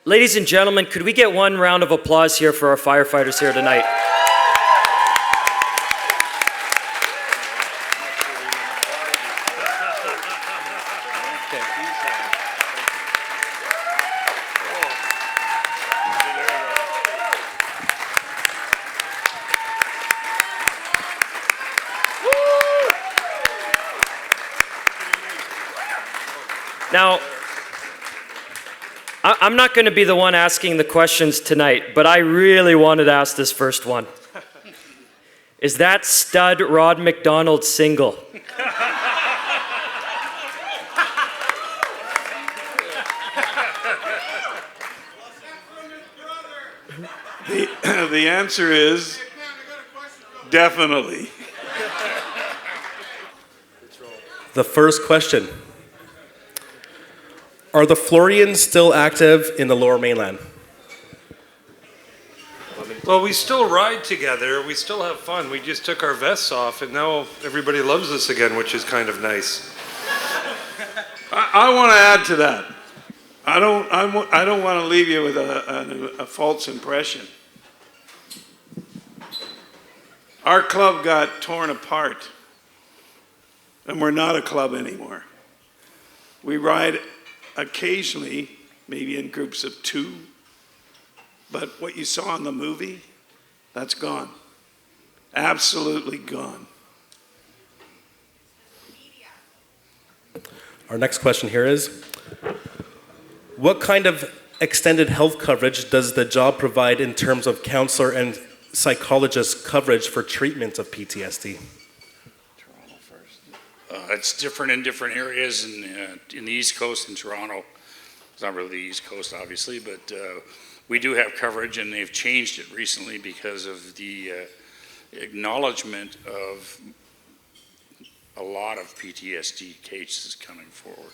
Ladies and gentlemen, could we get one round of applause here for our firefighters here tonight? Now, I'm not going to be the one asking the questions tonight, but I really wanted to ask this first one. Is that stud Rod MacDonald single? The answer is definitely. The first question. Are the Florians still active in the Lower Mainland? Well, we still ride together. We still have fun. We just took our vests off, and now everybody loves us again, which is kind of nice. I want to add to that. I don't want to leave you with a false impression. Our club got torn apart, and we're not a club anymore. We ride occasionally, maybe in groups of 2, but what you saw in the movie, that's gone. Absolutely gone. Our next question here is, what kind of extended health coverage does the job provide in terms of counselor and psychologist coverage for treatment of PTSD? It's different in different areas in the East Coast in Toronto. It's not really the East Coast, obviously, but we do have coverage, and they've changed it recently because of the acknowledgement of a lot of PTSD cases coming forward.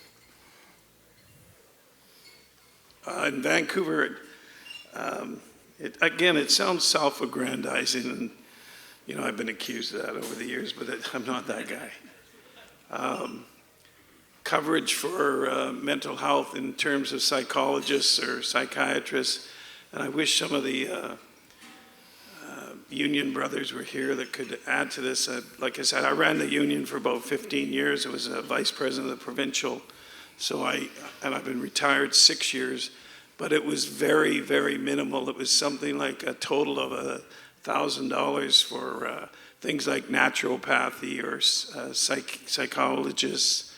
In Vancouver, it sounds self-aggrandizing, and I've been accused of that over the years, but I'm not that guy. Coverage for mental health in terms of psychologists or psychiatrists, and I wish some of the union brothers were here that could add to this. Like I said, I ran the union for about 15 years. I was a vice president of the provincial, and I've been retired 6 years, but it was very, very minimal. It was something like a total of $1,000 for things like naturopathy or psychologists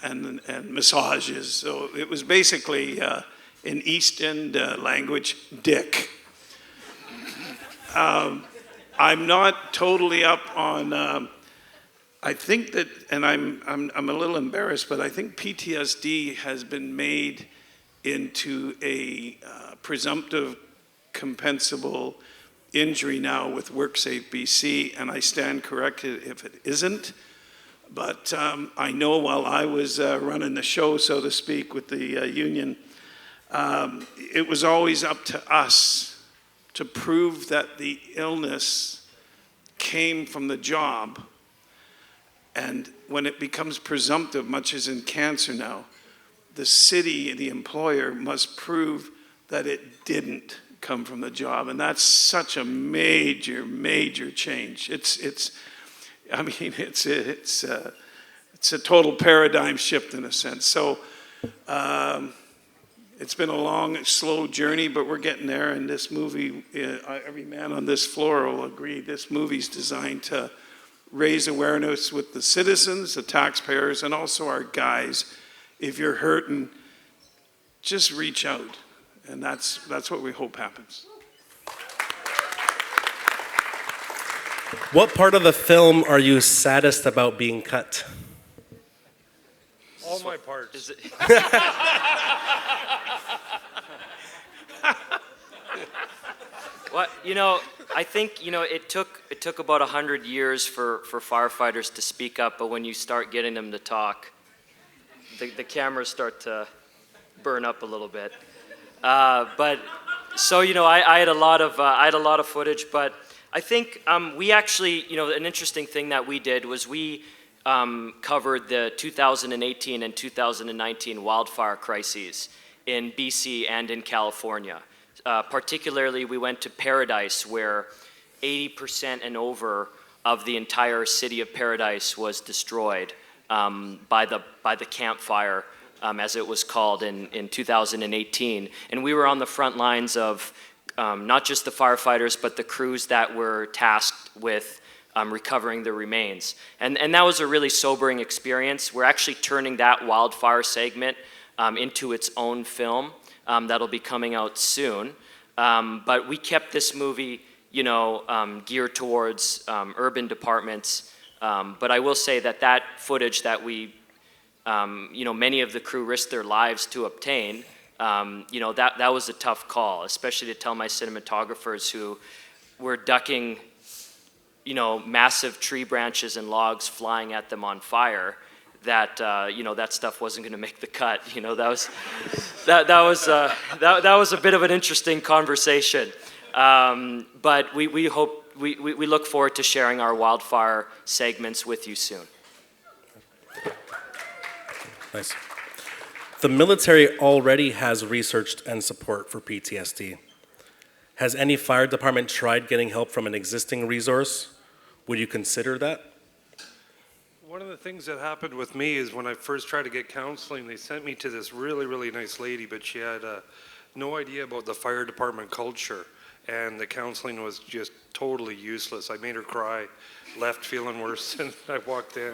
and massages. So it was basically, in East End language, dick. I'm not totally up on, I think that, and I'm a little embarrassed, but I think PTSD has been made into a presumptive compensable injury now with WorkSafe BC, and I stand corrected if it isn't. But I know while I was running the show, so to speak, with the union, it was always up to us to prove that the illness came from the job. And when it becomes presumptive, much as in cancer now, the city, the employer, must prove that it didn't come from the job, and that's such a major, major change. It's a total paradigm shift in a sense. So it's been a long, slow journey, but we're getting there. And this movie, every man on this floor will agree, this movie's designed to raise awareness with the citizens, the taxpayers, and also our guys. If you're hurting, just reach out. And that's what we hope happens. What part of the film are you saddest about being cut? All my parts. Well, I think, it took about 100 years for firefighters to speak up, but when you start getting them to talk, the cameras start to burn up a little bit. I had a lot of footage, but I think we actually, an interesting thing that we did was we covered the 2018 and 2019 wildfire crises, in BC and in California. Particularly, we went to Paradise, where 80% and over of the entire city of Paradise was destroyed by the campfire, as it was called in 2018. And we were on the front lines of not just the firefighters, but the crews that were tasked with recovering the remains. And that was a really sobering experience. We're actually turning that wildfire segment into its own film that'll be coming out soon. But we kept this movie, geared towards urban departments. But I will say that footage that we, many of the crew risked their lives to obtain, that was a tough call, especially to tell my cinematographers who were ducking, massive tree branches and logs flying at them on fire, that that stuff wasn't going to make the cut. That was a bit of an interesting conversation. But we look forward to sharing our wildfire segments with you soon. Nice. The military already has research and support for PTSD. Has any fire department tried getting help from an existing resource? Would you consider that? One of the things that happened with me is when I first tried to get counseling, they sent me to this really, really nice lady, but she had no idea about the fire department culture, and the counseling was just totally useless. I made her cry, left feeling worse than I walked in.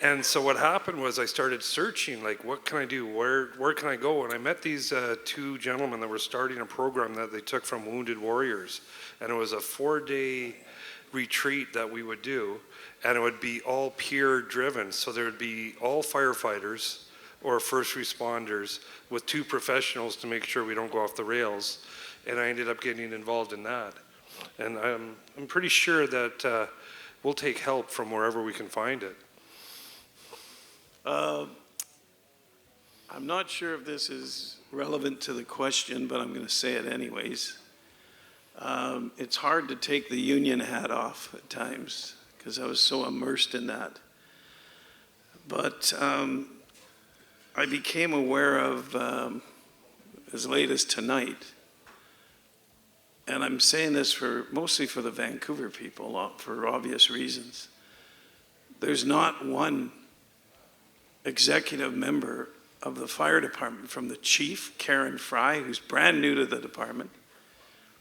And so what happened was I started searching, like, what can I do? Where can I go? And I met these two gentlemen that were starting a program that they took from Wounded Warriors. And it was a 4-day retreat that we would do. And it would be all peer driven. So there would be all firefighters or first responders with 2 professionals to make sure we don't go off the rails. And I ended up getting involved in that. And I'm pretty sure that we'll take help from wherever we can find it. I'm not sure if this is relevant to the question, but I'm going to say it anyways. It's hard to take the union hat off at times because I was so immersed in that. But I became aware of, as late as tonight, and I'm saying this mostly for the Vancouver people for obvious reasons. There's not one executive member of the fire department, from the chief, Karen Fry, who's brand new to the department,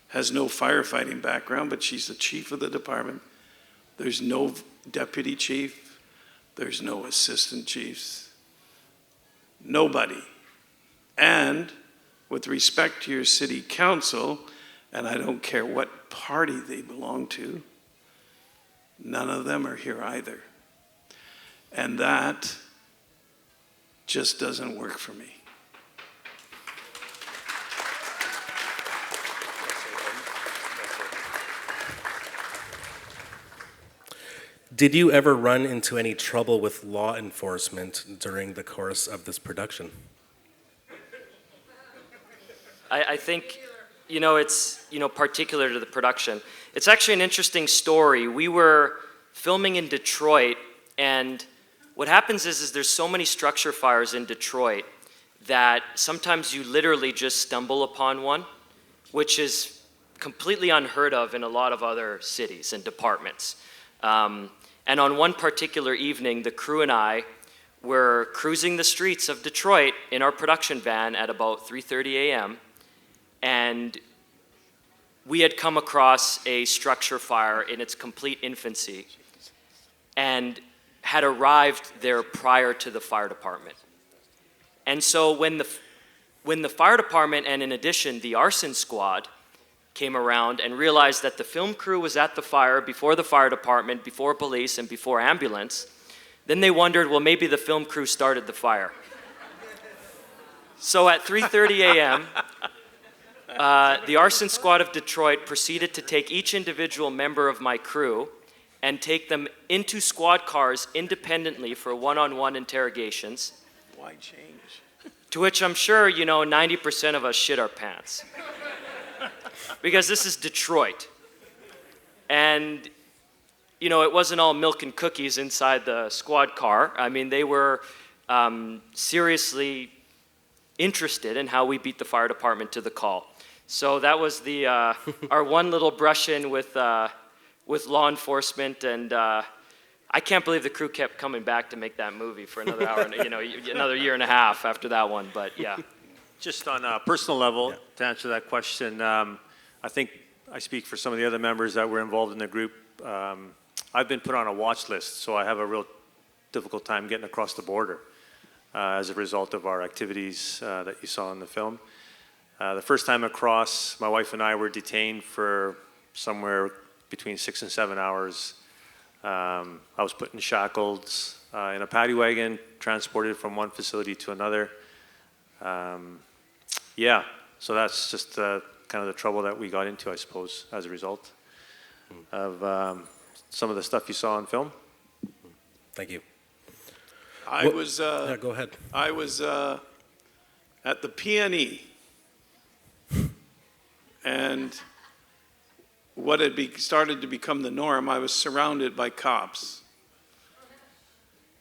has no firefighting background, but she's the chief of the department. There's no deputy chief. There's no assistant chiefs. Nobody. And with respect to your city council, and I don't care what party they belong to, none of them are here either. And that just doesn't work for me. Did you ever run into any trouble with law enforcement during the course of this production? I think, it's, particular to the production. It's actually an interesting story. We were filming in Detroit, and what happens is there's so many structure fires in Detroit that sometimes you literally just stumble upon one, which is completely unheard of in a lot of other cities and departments. And on one particular evening, the crew and I were cruising the streets of Detroit in our production van at about 3:30 a.m., and we had come across a structure fire in its complete infancy and had arrived there prior to the fire department. And so when the fire department, and in addition the arson squad, came around and realized that the film crew was at the fire before the fire department, before police, and before ambulance, then they wondered, well, maybe the film crew started the fire. So at 3:30 a.m., the arson squad of Detroit proceeded to take each individual member of my crew and take them into squad cars independently for one-on-one interrogations. Why change? To which I'm sure, 90% of us shit our pants. Because this is Detroit. And, it wasn't all milk and cookies inside the squad car. I mean, they were seriously interested in how we beat the fire department to the call. So that was the our one little brush in with law enforcement, and I can't believe the crew kept coming back to make that movie for another hour, another year and a half after that one. But yeah. Just on a personal level, to answer that question, I think I speak for some of the other members that were involved in the group. I've been put on a watch list, so I have a real difficult time getting across the border as a result of our activities that you saw in the film. The first time across, my wife and I were detained for somewhere between 6 and 7 hours. I was put in shackles in a paddy wagon, transported from one facility to another. Yeah, so that's just kind of the trouble that we got into, I suppose, as a result of some of the stuff you saw on film. Thank you. I was Yeah, go ahead. I was at the PNE, and what had started to become the norm, I was surrounded by cops.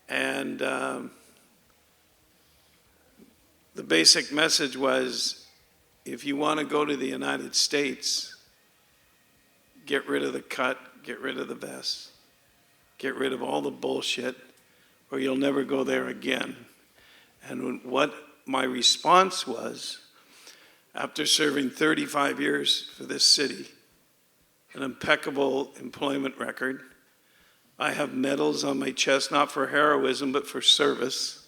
And the basic message was, if you want to go to the United States, get rid of the cut, get rid of the vest, get rid of all the bullshit, or you'll never go there again. And what my response was, after serving 35 years for this city, an impeccable employment record, I have medals on my chest, not for heroism, but for service.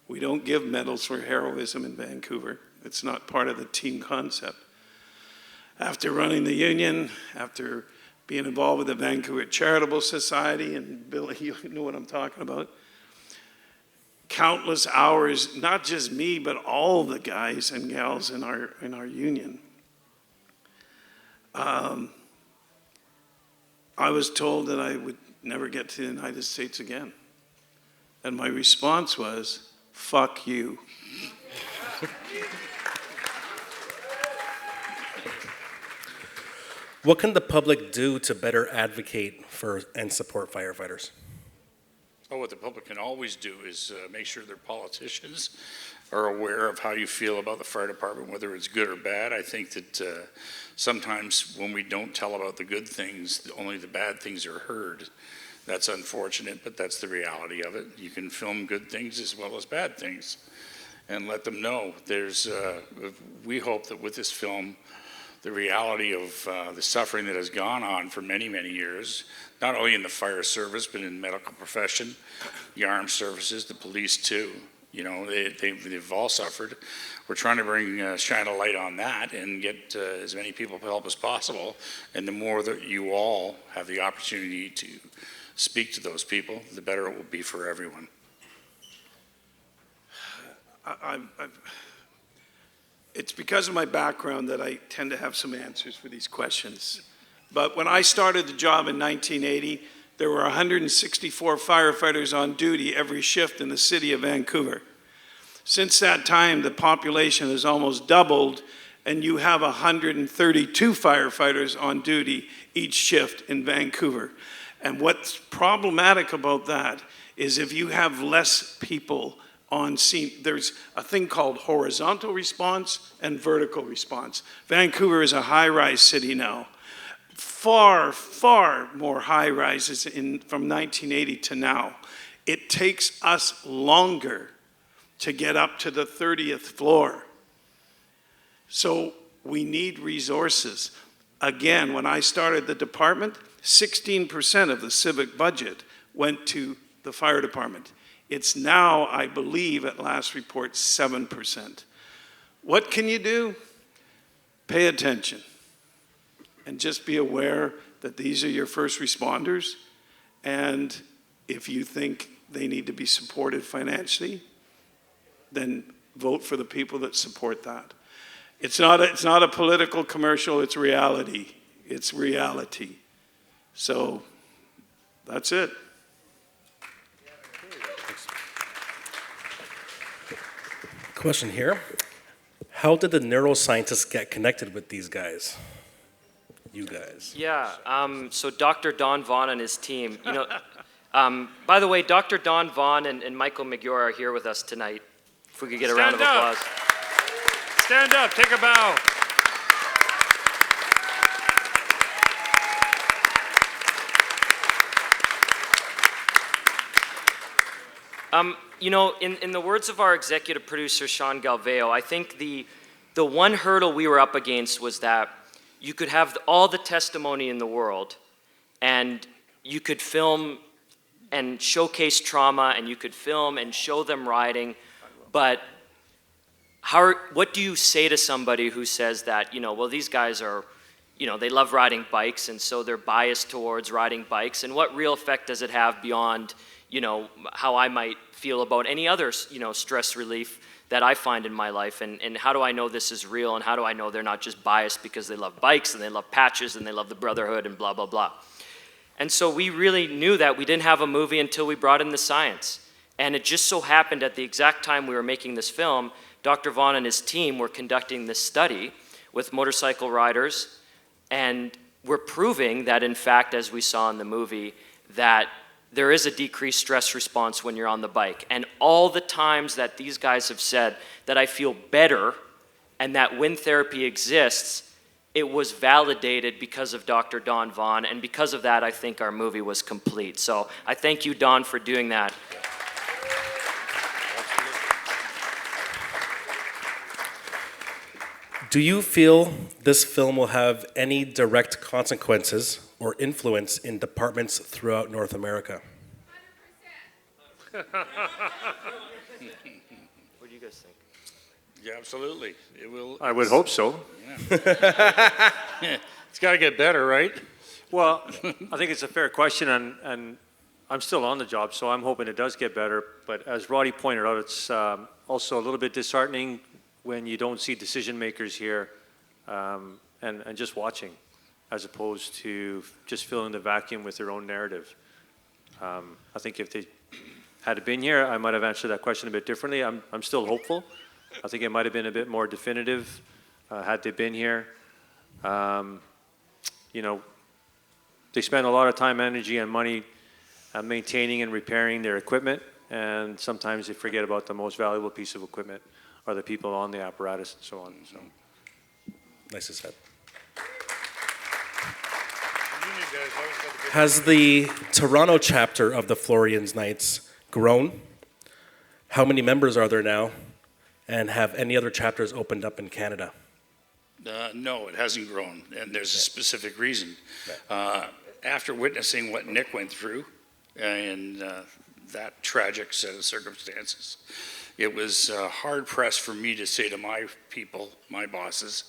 We don't give medals for heroism in Vancouver. It's not part of the team concept. After running the union, after being involved with the Vancouver Charitable Society, and Billy, you know what I'm talking about, countless hours, not just me, but all the guys and gals in our union. I was told that I would never get to the United States again. And my response was, fuck you. What can the public do to better advocate for and support firefighters? Well, what the public can always do is make sure their politicians are aware of how you feel about the fire department, whether it's good or bad. I think that sometimes when we don't tell about the good things, only the bad things are heard. That's unfortunate, but that's the reality of it. You can film good things as well as bad things and let them know. We hope that with this film, the reality of the suffering that has gone on for many, many years, not only in the fire service, but in the medical profession, the armed services, the police too. You know, they've all suffered. We're trying to shine a light on that and get as many people to help as possible. And the more that you all have the opportunity to speak to those people, the better it will be for everyone. It's because of my background that I tend to have some answers for these questions. But when I started the job in 1980, there were 164 firefighters on duty every shift in the city of Vancouver. Since that time, the population has almost doubled, and you have 132 firefighters on duty each shift in Vancouver. And what's problematic about that is if you have less people on scene, there's a thing called horizontal response and vertical response. Vancouver is a high-rise city now. Far, far more high-rises from 1980 to now. It takes us longer to get up to the 30th floor. So we need resources. Again, when I started the department, 16% of the civic budget went to the fire department. It's now, I believe, at last report, 7%. What can you do? Pay attention. And just be aware that these are your first responders. And if you think they need to be supported financially, then vote for the people that support that. It's not a political commercial, it's reality. It's reality. So that's it. Question here. How did the neuroscientists get connected with these guys? You guys. Yeah, so Dr. Don Vaughn and his team, by the way, Dr. Don Vaughn and Michael McGuire are here with us tonight. If we could get a round of applause. Stand up, take a bow. You know, in the words of our executive producer, Sean Galveo, I think the one hurdle we were up against was that you could have all the testimony in the world, and you could film and showcase trauma, and you could film and show them riding, but what do you say to somebody who says that, you know, well, these guys are, you know, they love riding bikes, and so they're biased towards riding bikes, and what real effect does it have beyond, you know, how I might feel about any other, you know, stress relief that I find in my life, and how do I know this is real, and how do I know they're not just biased because they love bikes, and they love patches, and they love the brotherhood, and blah, blah, blah. And so we really knew that we didn't have a movie until we brought in the science. And it just so happened at the exact time we were making this film, Dr. Vaughn and his team were conducting this study with motorcycle riders, and we're proving that, in fact, as we saw in the movie, that there is a decreased stress response when you're on the bike. And all the times that these guys have said that I feel better and that wind therapy exists, it was validated because of Dr. Don Vaughn, and because of that, I think our movie was complete. So I thank you, Don, for doing that. Do you feel this film will have any direct consequences or influence in departments throughout North America? 100%. What do you guys think? Yeah, absolutely. It will. I would hope so. It's got to get better, right? Well, I think it's a fair question, and I'm still on the job, so I'm hoping it does get better. But as Roddy pointed out, it's also a little bit disheartening when you don't see decision makers here and just watching, as opposed to just filling the vacuum with their own narrative. I think if they had been here, I might have answered that question a bit differently. I'm still hopeful. I think it might have been a bit more definitive had they been here. You know, they spend a lot of time, energy, and money maintaining and repairing their equipment, and sometimes they forget about the most valuable piece of equipment, or the people on the apparatus and so on. So. Nicely said. Has the Toronto chapter of the Florian's Knights grown? How many members are there now? And have any other chapters opened up in Canada? No, it hasn't grown, and there's a specific reason. After witnessing what Nick went through and that tragic set of circumstances, it was hard-pressed for me to say to my people, my bosses,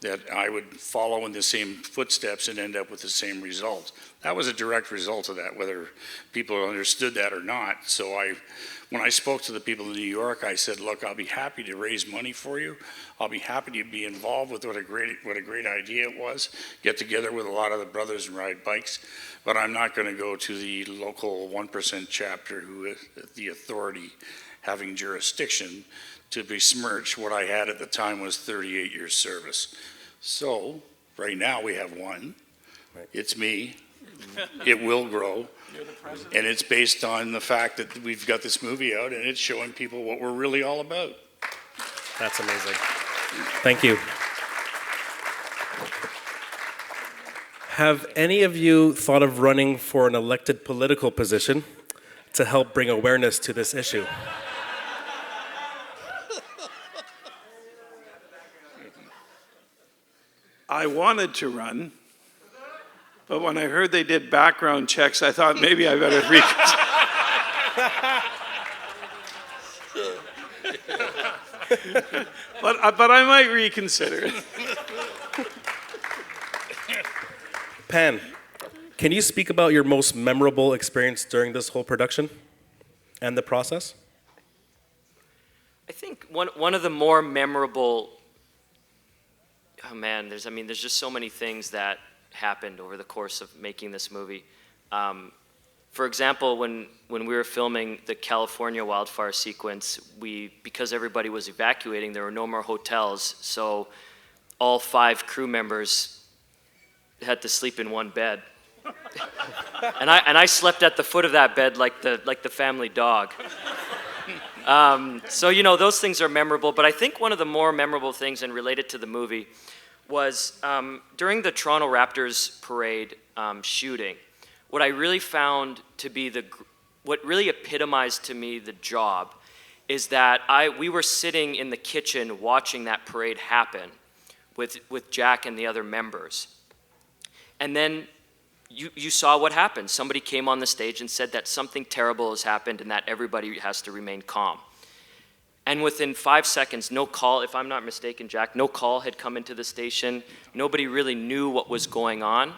that I would follow in the same footsteps and end up with the same result. That was a direct result of that, whether people understood that or not. So when I spoke to the people in New York, I said, look, I'll be happy to raise money for you. I'll be happy to be involved with what a great idea it was, get together with a lot of the brothers and ride bikes, but I'm not going to go to the local 1% chapter who is the authority having jurisdiction to besmirch what I had at the time was 38 years service. So right now we have one. Right. It's me. It will grow. You're the president. And it's based on the fact that we've got this movie out and it's showing people what we're really all about. That's amazing. Thank you. Have any of you thought of running for an elected political position to help bring awareness to this issue? I wanted to run, but when I heard they did background checks, I thought maybe I better reconsider. But I might reconsider. Pan, can you speak about your most memorable experience during this whole production and the process? I think one of the more memorable, oh man, there's just so many things that happened over the course of making this movie. For example, when we were filming the California wildfire sequence, because everybody was evacuating, there were no more hotels, so all 5 crew members had to sleep in one bed. and I slept at the foot of that bed like the family dog. So, those things are memorable, but I think one of the more memorable things and related to the movie was during the Toronto Raptors parade shooting, what I really found to be what really epitomized to me the job is that we were sitting in the kitchen watching that parade happen with Jack and the other members. And then you saw what happened. Somebody came on the stage and said that something terrible has happened and that everybody has to remain calm. And within 5 seconds, no call, if I'm not mistaken, Jack, no call had come into the station. Nobody really knew what was going on.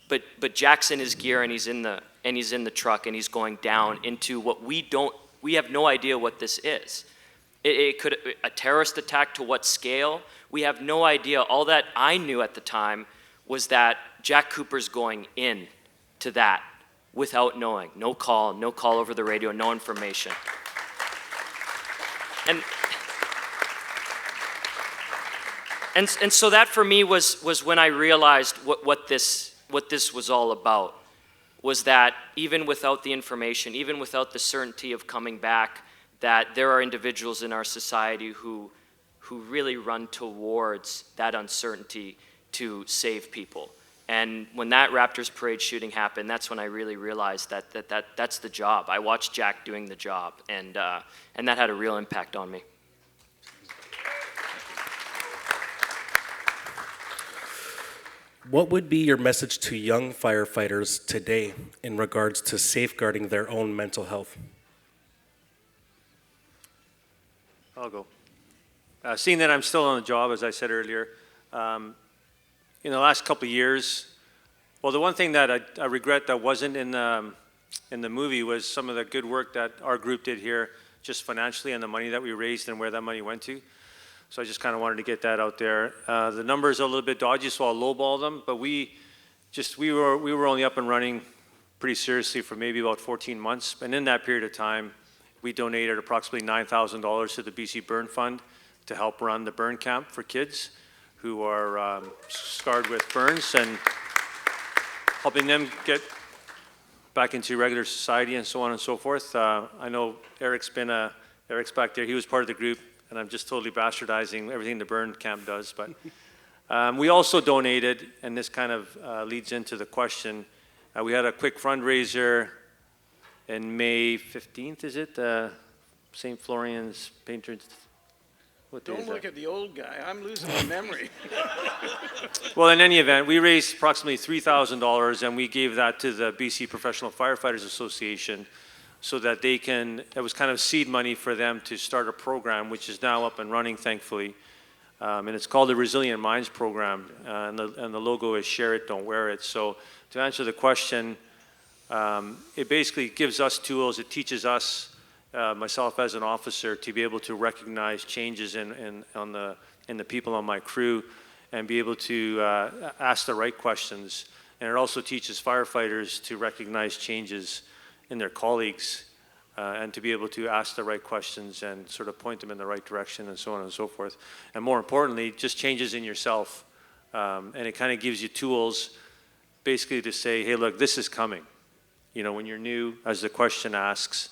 But Jack's in his gear and he's in the truck and he's going down into what we have no idea what this is. It could a terrorist attack to what scale? We have no idea. All that I knew at the time was that Jack Cooper's going in to that without knowing. No call over the radio, no information. And so that for me was when I realized what this was all about, was that even without the information, even without the certainty of coming back, that there are individuals in our society who really run towards that uncertainty to save people. And when that Raptors parade shooting happened, that's when I really realized that's the job. I watched Jack doing the job, and that had a real impact on me. What would be your message to young firefighters today in regards to safeguarding their own mental health? I'll go. Seeing that I'm still on the job, as I said earlier, in the last couple of years, well, the one thing that I regret that wasn't in the movie was some of the good work that our group did here, just financially, and the money that we raised and where that money went to. So I just kind of wanted to get that out there. The numbers are a little bit dodgy, so I'll lowball them, but we were only up and running pretty seriously for maybe about 14 months, and in that period of time, we donated approximately $9,000 to the BC Burn Fund to help run the burn camp for kids who are scarred with burns and helping them get back into regular society and so on and so forth. I know Erik's back there. He was part of the group, and I'm just totally bastardizing everything the burn camp does. But we also donated, and this kind of leads into the question. We had a quick fundraiser in May 15th, is it? St. Florian's Patrons. What day is that? Don't look at the old guy. I'm losing my memory. Well, in any event, we raised approximately $3,000, and we gave that to the BC Professional Firefighters Association so that they can, it was kind of seed money for them to start a program, which is now up and running, thankfully. And it's called the Resilient Minds Program, and the logo is Share It, Don't Wear It. So to answer the question, it basically gives us tools. It teaches us, myself as an officer, to be able to recognize changes in the people on my crew and be able to ask the right questions. And it also teaches firefighters to recognize changes in their colleagues and to be able to ask the right questions and sort of point them in the right direction and so on and so forth. And more importantly, just changes in yourself. And it kind of gives you tools basically to say, hey, look, this is coming. You know, when you're new, as the question asks,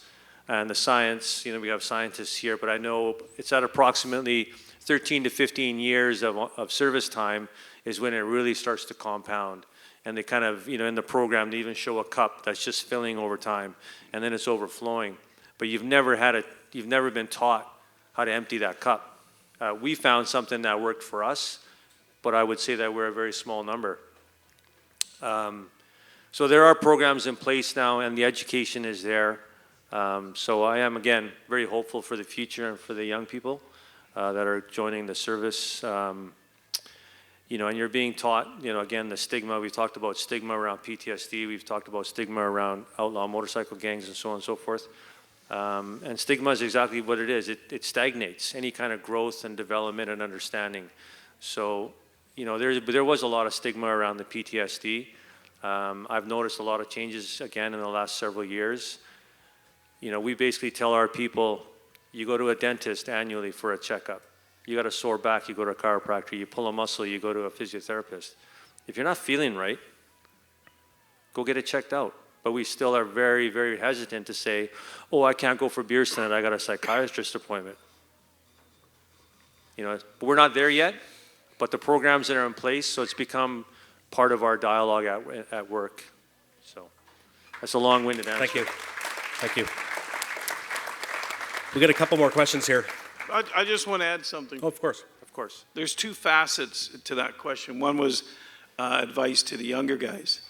and the science, you know, we have scientists here, but I know it's at approximately 13 to 15 years of service time is when it really starts to compound. And they kind of, you know, in the program, they even show a cup that's just filling over time, and then it's overflowing. But you've never been taught how to empty that cup. We found something that worked for us, but I would say that we're a very small number. So there are programs in place now, and the education is there. So I am, again, very hopeful for the future and for the young people that are joining the service. You know, and you're being taught, you know, again, the stigma. We've talked about stigma around PTSD. We've talked about stigma around outlaw motorcycle gangs and so on and so forth. And stigma is exactly what it is. It stagnates any kind of growth and development and understanding. So, you know, there was a lot of stigma around the PTSD. I've noticed a lot of changes, again, in the last several years. You know, we basically tell our people, you go to a dentist annually for a checkup. You got a sore back, you go to a chiropractor. You pull a muscle, you go to a physiotherapist. If you're not feeling right, go get it checked out. But we still are very, very hesitant to say, oh, I can't go for beers tonight, I got a psychiatrist appointment. You know, but we're not there yet, but the programs that are in place, so it's become part of our dialogue at work. So that's a long-winded answer. Thank you. Thank you. We got a couple more questions here. I just want to add something. Oh, of course. Of course. There's two facets to that question. One was advice to the younger guys.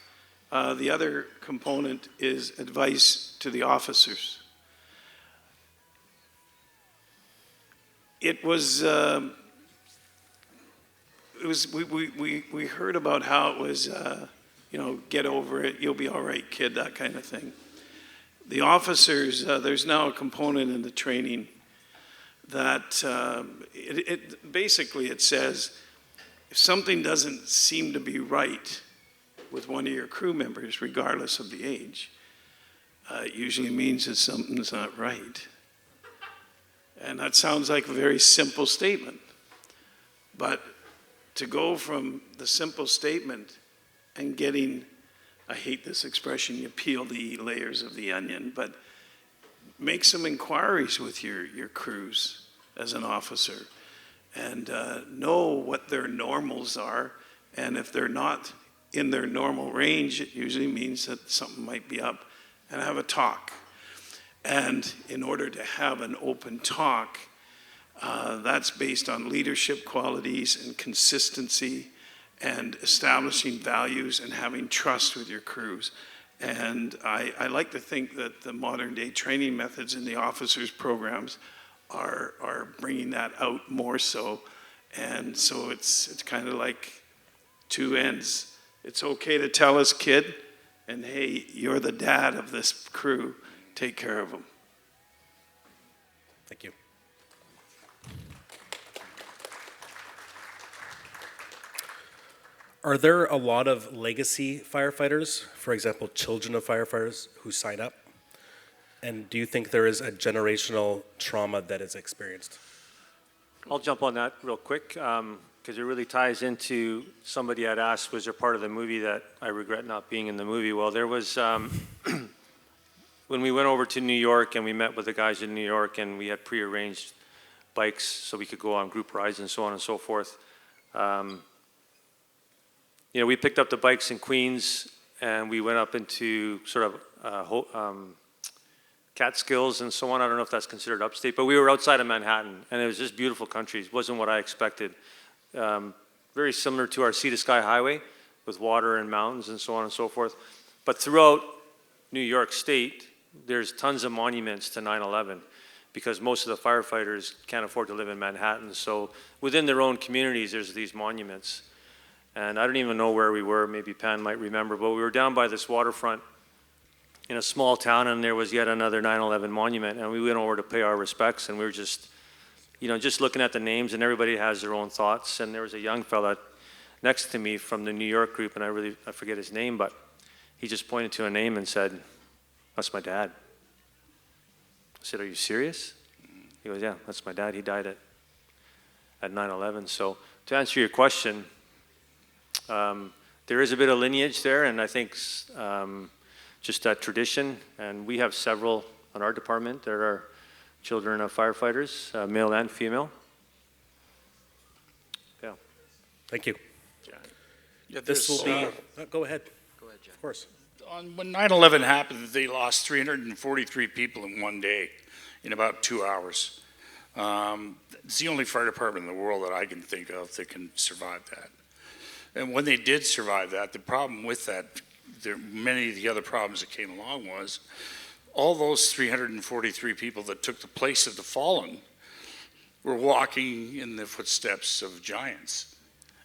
The other component is advice to the officers. It was we heard about how it was, you know, get over it, you'll be all right, kid, that kind of thing. The officers, there's now a component in the training that basically it says, if something doesn't seem to be right with one of your crew members, regardless of the age, it usually means that something's not right. And that sounds like a very simple statement. But to go from the simple statement and getting, I hate this expression, you peel the layers of the onion, but make some inquiries with your crews as an officer and know what their normals are. And if they're not in their normal range, it usually means that something might be up, and have a talk. And in order to have an open talk, that's based on leadership qualities and consistency and establishing values and having trust with your crews. And I like to think that the modern day training methods in the officers programs are bringing that out more so. And so it's kind of like two ends. It's okay to tell us, kid, and hey, you're the dad of this crew. Take care of them. Thank you. Are there a lot of legacy firefighters, for example, children of firefighters, who sign up? And do you think there is a generational trauma that is experienced? I'll jump on that real quick because it really ties into somebody had asked, was there part of the movie that I regret not being in the movie? Well, there was, when we went over to New York and we met with the guys in New York and we had prearranged bikes so we could go on group rides and so on and so forth. You know, we picked up the bikes in Queens and we went up into sort of Catskills and so on. I don't know if that's considered upstate, but we were outside of Manhattan and it was just beautiful country. It wasn't what I expected. Very similar to our Sea to Sky Highway with water and mountains and so on and so forth. But throughout New York State, there's tons of monuments to 9/11 because most of the firefighters can't afford to live in Manhattan. So within their own communities, there's these monuments. And I don't even know where we were, maybe Pan might remember, but we were down by this waterfront in a small town and there was yet another 9/11 monument and we went over to pay our respects and we were just, you know, just looking at the names and everybody has their own thoughts. And there was a young fella next to me from the New York group and I forget his name, but he just pointed to a name and said, "That's my dad." I said, "Are you serious?" He goes, "Yeah, that's my dad. He died at 9/11. So to answer your question, there is a bit of lineage there, and I think just that tradition, and we have several in our department that are children of firefighters, male and female. Yeah. Thank you. Yeah, This will be, go ahead. Go ahead, Jen. Of course. When 9/11 happened, they lost 343 people in one day, in about 2 hours. It's the only fire department in the world that I can think of that can survive that. And when they did survive that, the problem with that, many of the other problems that came along was, all those 343 people that took the place of the fallen were walking in the footsteps of giants.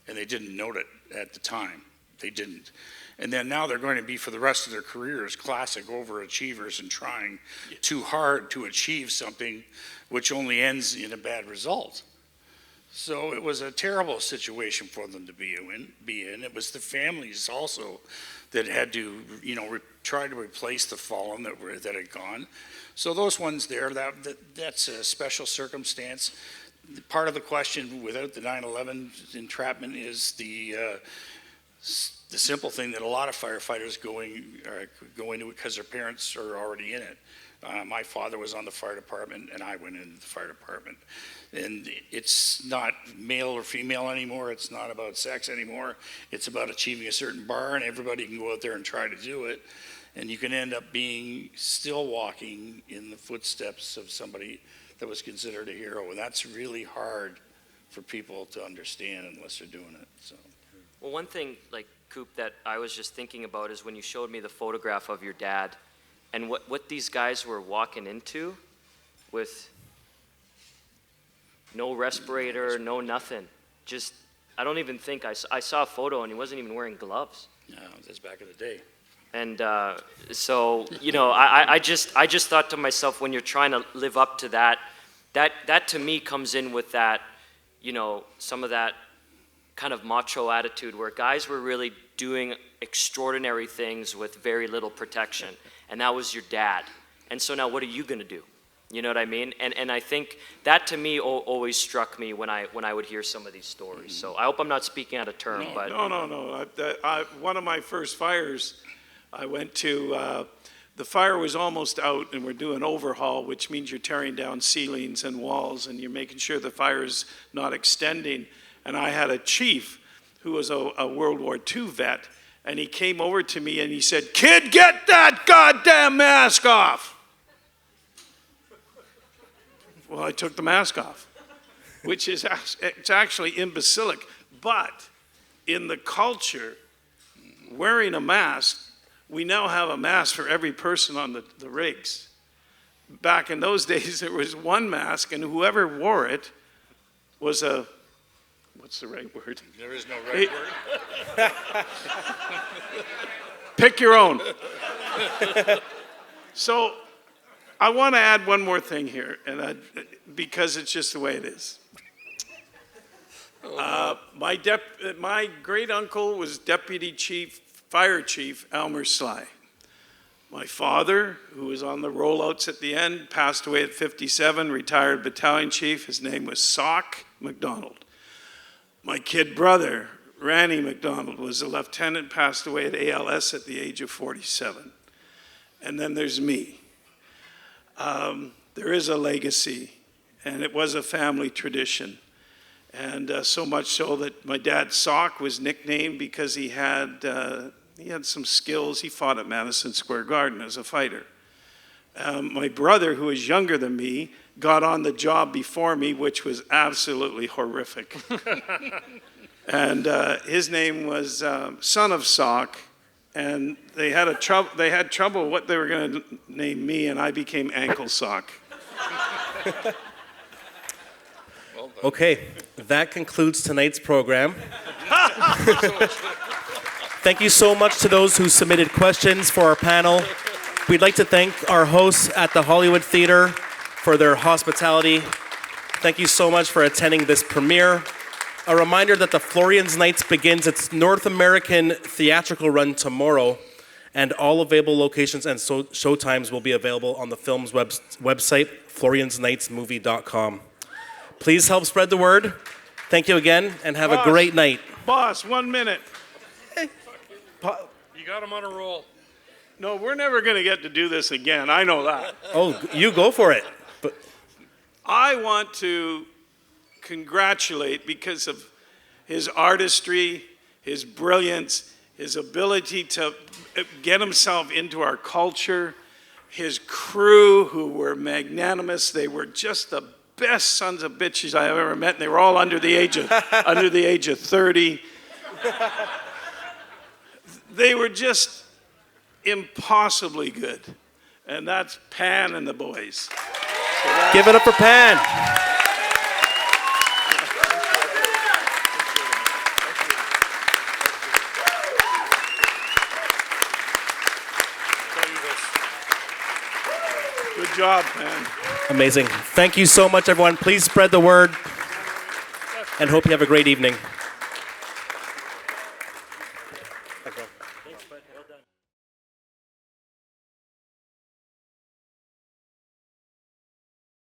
And they didn't note it at the time. They didn't. And then now they're going to be, for the rest of their careers, classic overachievers and trying too hard to achieve something which only ends in a bad result. So it was a terrible situation for them to be in. It was the families also that had to, you know, try to replace the fallen that had gone. So those ones there, that's a special circumstance. Part of the question without the 9/11 entrapment is the the simple thing that a lot of firefighters go into because their parents are already in it. My father was on the fire department, and I went into the fire department. And it's not male or female anymore. It's not about sex anymore. It's about achieving a certain bar, and everybody can go out there and try to do it. And you can end up being still walking in the footsteps of somebody that was considered a hero. And that's really hard for people to understand unless they're doing it. So. Well, one thing, like, Coop, that I was just thinking about is when you showed me the photograph of your dad and what these guys were walking into with no respirator, no nothing. Just, I don't even think, I saw a photo and he wasn't even wearing gloves. No, that's back in the day. And so, you know, I just thought to myself, when you're trying to live up to that to me comes in with that, you know, some of that kind of macho attitude where guys were really doing extraordinary things with very little protection. And that was your dad. And so now what are you going to do? You know what I mean? And I think that to me always struck me when I would hear some of these stories. So I hope I'm not speaking out of turn. But No. One of my first fires I went to, the fire was almost out and we're doing overhaul, which means you're tearing down ceilings and walls and you're making sure the fire is not extending. And I had a chief who was a World War II vet, and he came over to me and he said, "Kid, get that goddamn mask off." Well, I took the mask off, which is it's actually imbecilic. But in the culture, wearing a mask, we now have a mask for every person on the rigs. Back in those days, there was one mask, and whoever wore it was a, what's the right word? There is no right word. Pick your own. So I want to add one more thing here, and because it's just the way it is. My great uncle was Deputy Fire Chief Elmer Sly. My father, who was on the rollouts at the end, passed away at 57, retired battalion chief. His name was MacDonald. My kid brother, Randy MacDonald, was a lieutenant, passed away at ALS at the age of 47. And then there's me. There is a legacy, and it was a family tradition. And so much so that my dad, Sock, was nicknamed because he had some skills. He fought at Madison Square Garden as a fighter. My brother, who is younger than me, got on the job before me, which was absolutely horrific. And his name was Son of Sock, and they had trouble what they were going to name me, and I became Ankle Sock. Okay, that concludes tonight's program. Thank you so much to those who submitted questions for our panel. We'd like to thank our hosts at the Hollywood Theatre for their hospitality. Thank you so much for attending this premiere. A reminder that the Florian's Nights begins its North American theatrical run tomorrow, and all available locations and showtimes will be available on the film's website, floriansnightsmovie.com. Please help spread the word. Thank you again, and have a great night. Boss, 1 minute. You got him on a roll. No, we're never going to get to do this again. I know that. Oh, you go for it. But I want to congratulate, because of his artistry, his brilliance, his ability to get himself into our culture, his crew, who were magnanimous. They were just the best sons of bitches I have ever met. They were all under the age of 30. They were just impossibly good. And that's Pan and the boys. give it up for Pan. Good job, Pan. Amazing. Thank you so much, everyone. Please spread the word, and hope you have a great evening.